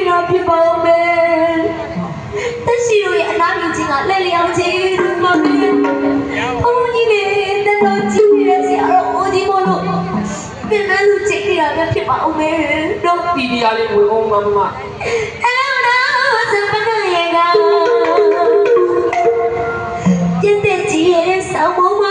တာဖြစ်ပါဦးမယ်တက်ရှိတို့ရဲ့အနားယူခြင်းကလက်လျောင်းခြင်းပါပဲဘုန်းကြီးလေးတက်တော်ကြည့်နေတဲ့ဆရာတော်ဦးကြီးမို့လို့ပြန်လည်လူချစ်နေတာပဲဖြစ်ပါဦးမယ်တော့တီတီအားလေးဝင်အောင်မမအဲ့တော့စပနာရဲ့ကကျင့်တဲ့ကြီးရဲ့ဆောင်းမ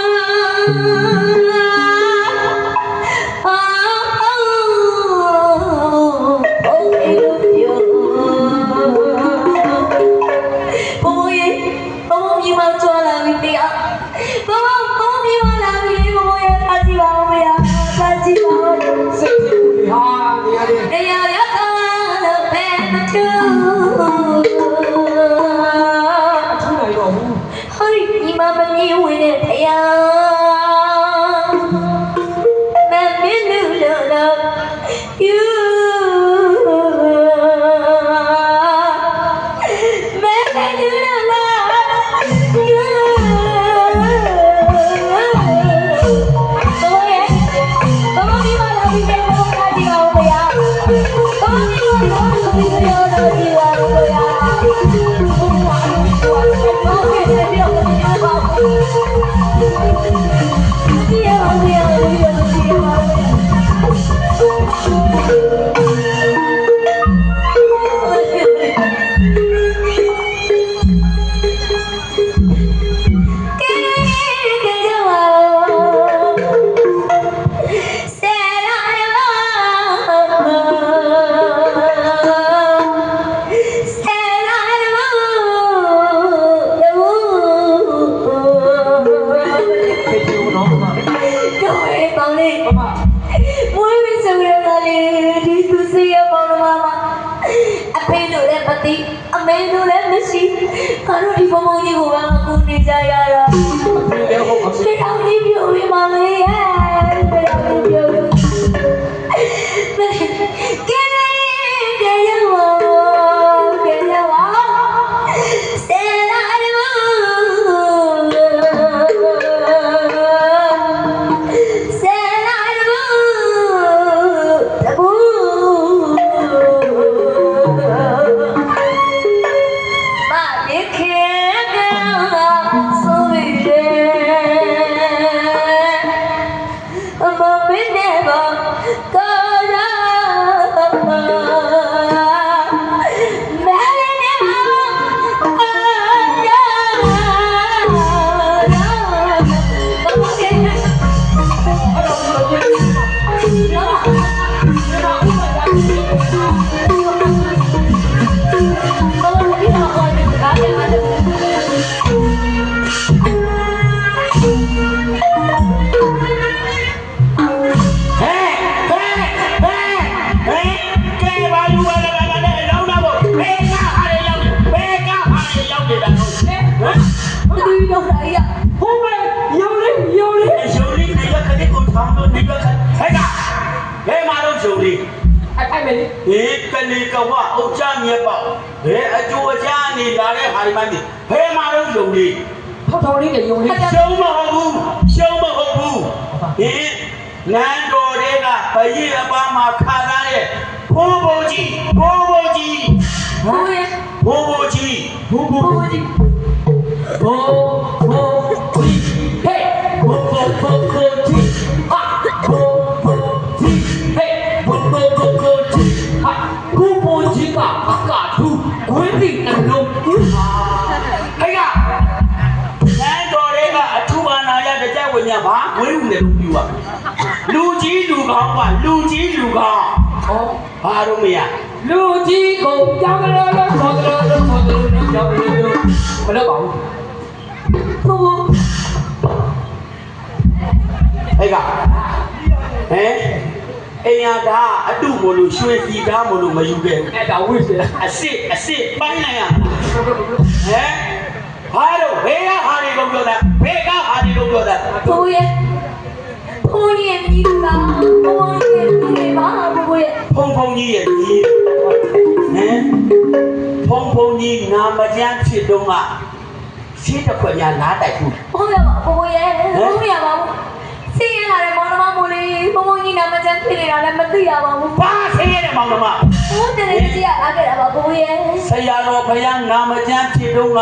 ဘုန်းကြီးနာမကျန်းဖြစ်နေတာလည်းမသိရပါဘူး။ဘာဆင်းရဲတယ်မောင်နှမ။ဘုန်းတည်းကြီးကလာခဲ့တာပါဘ ဘူးရဲ့ဆရာတော်ဘုရားနာမကျမ်းဖြစ်တော့က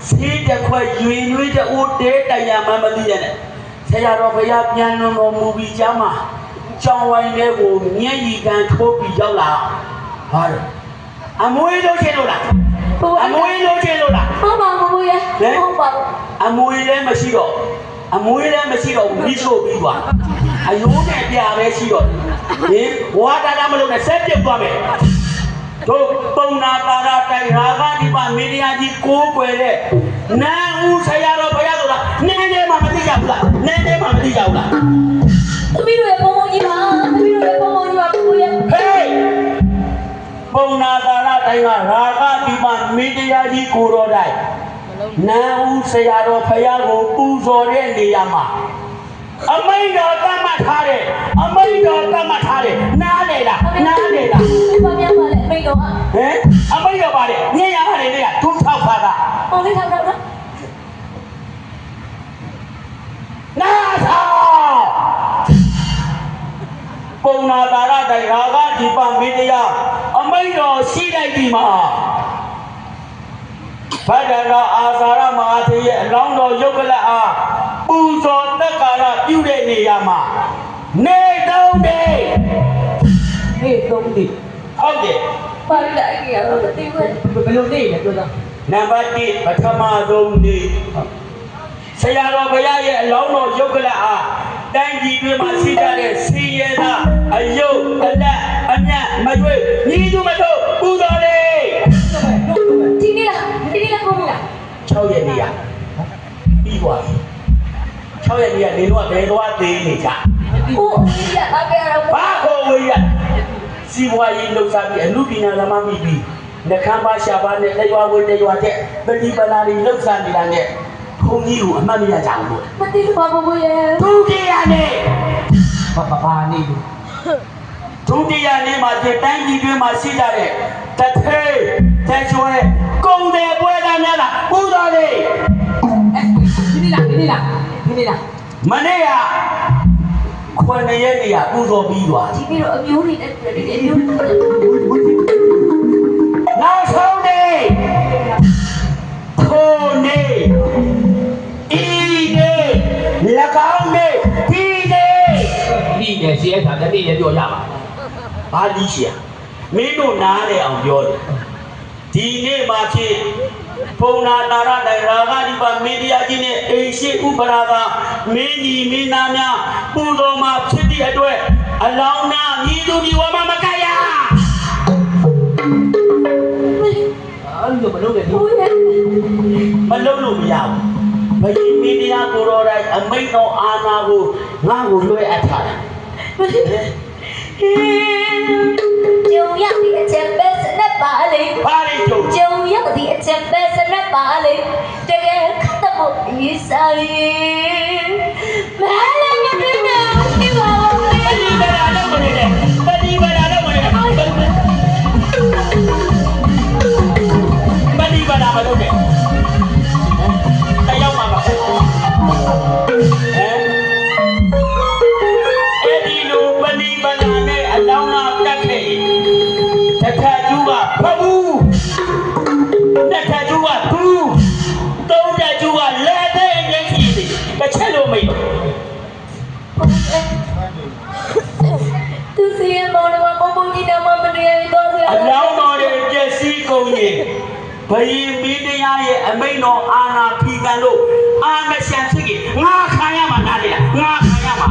ဆေးတစ်ခွက်ရွေနွေးတဲ့အိုးတဲတရားမှမသိရနဲ့ဆရာတော်ဘုရားပြန်လွန်တော်မူပြီးကျောင်းမှာကျောင်းဝိုင်းလေးကိုမျက်ရည်ကန်ထိုးပြီးရောက်လာဟာအမွေးလို့ချင်လို့လားအမွေးလို့ချင်လို့လားဟုတ်ပါဘူးရဲ့ဟုတ်ပါဘူးအမွေးလည်းမရှိတော့မိချို့ပြီးသွားအယိုးနဲ့ပြာပဲရှိတော့ဟင်ဝါတာမလို့နဲ့ဆက်ပြုတ်သွားမယ်တို့ပုံနာပါရတိုင်ရာဂဒီပါမီဒီယာကြီးကိုးကွယ်တဲ့နန်းဦးဆရာတော်ဘုရားဆိုတာနည်းနည်းမှမသိကြဘူးလားနည်းနည်းမှမသိကြဘူးလားသမီးတို့ရဲ့ဘုံကြီးပါဘူးရဲ့ဟေးပုံနာပါရတိုင်ကရာဂဒီပါမီဒီယာကြီးကိုတော်တိုင်နန်းဦးဆရာတော်ဘုရားကိုပူဇော်တဲ့နေရာမှာအမိန်တော်တတ်မှတ်ထားတယ်နားလေလားဘာများပါလဲအမိန်တော်ဟမ်အမိန်တော်ပါတယ်ညင်ရတယ်လေဒုထောက်ခါတာဟောလေးထောက်တော့နာသာပုံနာတာရတိုင်ရာဂဒီပမင်းတရားအမိန်တော်ရှိလိုက်ပြီမှာဘဒ္ဒရာအာဇာရမဟာသေရဲ့အလောင်းတော်ယုတ်ကလအားပူဇော်တက်ကာရပြုတဲ့နေရာမှာနေသုံးတယ်ဟုတ်တယ်ပါလိုက်ကြရတော့မသိဘူးဘယ်လိုနေလဲပြောသားနံပါတ်1ပထမဆုံးနေ့ဆရာတော်ဘုရားရဲ့အလောင်းတော်ယုတ်ကလအားတိုင်းပြည်တွေမှာရှိကြတဲ့စီရဲသားအယုတ်အလက်အမြတ်မရွေးညီသူမတို့ပူဇော်လေဒီနေ့လားကိုမလား6ရက်နေ့ရပြီးသွားပြီ6ရက်နေ့ကနေတော့ဘယ်သွားသေးနေကြကိုအမေရအကြရဘာကိုဝေးရစီဘွားရေးလှုပ်ရှားပြီးအမှုပညာသမားမိပြီးနှခမ်းပါရှာပါနဲ့တရွာဝေးတရွာတဲ့ပฏิပနာတွေလှုပ်ရှားနေတာနဲ့ဘုန်းကြီးကိုအမှတ်မရကြဘူးလို့မသိဘူးပါဘူးရဲ့ဒုတိယနေ့ဘာနေလို့ဒုတိယနေ့မှာဒီတိုင်းပြည်တွေမှာရှိကြတဲ့တထဲတဲ့ကျွဲကုံတယ်ပွဲသားများလားပူတော်လေဒီနေ့လားမနေ့က9ရက်နေ့ကပူဇော်ပြီးသွားဒီပြီးတော့အမျိုးတွေနဲ့အမျိုးတွေနောက်ဆုံးနေ့ထိုနေ့ဤနေ့၎င်းနေ့ဒီနေ့ရှေ့အခါတနေ့ရပြောရပါဘာလီရှာမင်းတို့နားလေအောင်ပြောတယ်ဒီနေ့မှာဖြစ်ဘုံနာတာရတိုင်ရာဂဒီပါမီဒီယာကြီးနဲ့အိရှိဥပရာကမင်းကြီးမင်းသားများပူဇော်မှာဖြစ်သည့်အတွက်အလောင်းနာမြည်သူဒီဝမမကရအဲ့လိုမလုပ်နဲ့မလုပ်လို့မရဘူးဘယင်းမီဒီယာကိုတော်တိုင်းအမိန့်တော်အာဏာကိုငါ့ကိုလွှဲအပ်ထားတယ်ကျုံရတဲ့အချက်ပဲစနက်ပါလေဘာလဲကျုံရတဲ့အချက်ပဲစနက်ပါလေတကယ်ခတ်ဖို့ရေးစားရင်ဘာလဲမသိဘူးဒီပါဘူးလေဒီပါလာတော့မနေနဲ့ဒီပါလာတော့မနေနဲ့ဒီပါလာမလုပ်နဲ့တရားမှာပါအဲ့ဒီလိုပဏိပနာနဲ့အလောင်းလာတက်ခဲ့တခါကျူးကဖဘူးတခါကျူးကဘူးသုံးတက်ကျူးကလဲတဲ့ငယ်ကြီးတစ်ချက်လို့မိတ်သူစီရမောင်တော်ဘုံကြီးတော်မမနေရတော့အလောင်းတော်ရဲ့ကျက်စီးကုန်ရင်ဘယင်းမီတရားရဲ့အမိန်တော်အာဏာဖီကန်လို့အာမရှန်ဖြစ်ကြီးငါခံရမှာနားလေလားငါခံရမှာ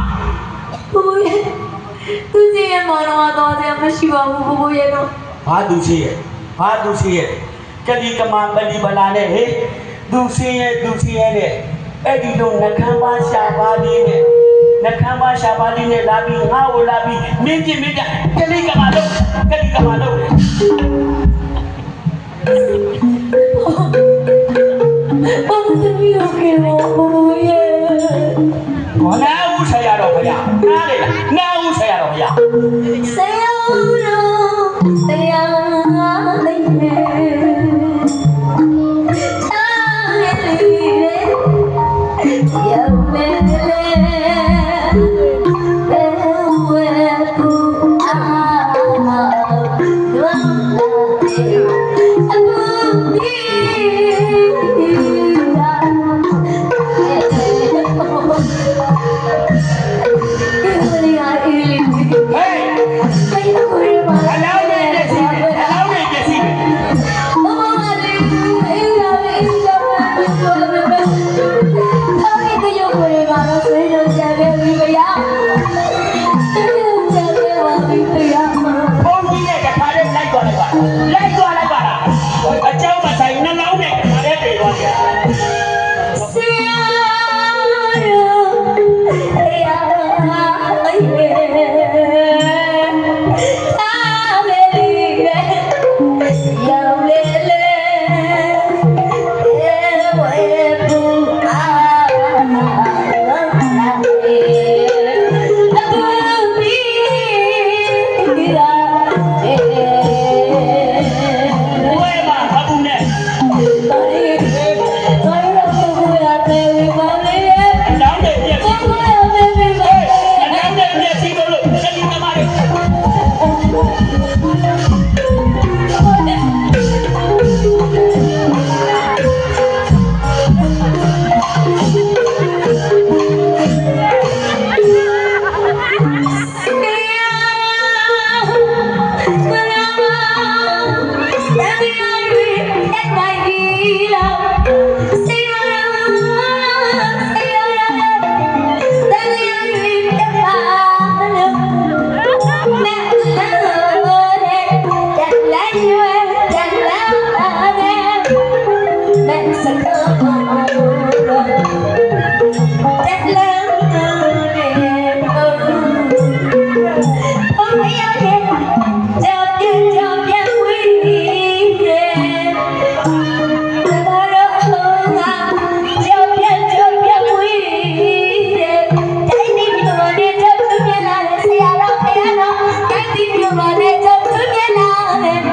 ဘိုးရဲ့သူစီရမောင်တော်တော့တယ်မရှိပါဘူးဘိုးရဲ့တော့ဘာသူစီရဲ့ကတိကမပฏิပလာနဲ့ဟေးသူစီရဲ့နဲ့အဲ့ဒီလိုနှခမ်းပါရှာပါလေးနဲ့နှခမ်းပါရှာပါလေးနဲ့လာပြီးငါ့ကိုလာပြီးမင်းပြကတိကမလို့ဘာသမီးရောကေမောဘိုးရဲ့နားဦးဆရာတော်ဘုရားနားလေလားနားဦးဆရာတော်ဘုရားဆရာတော်ဆရာလေးနဲ့ရောက်မယ်လေဘယ်ဝဲကူအာ Hãy subscribe cho kênh Ghiền Mì Gõ để không bỏ lỡ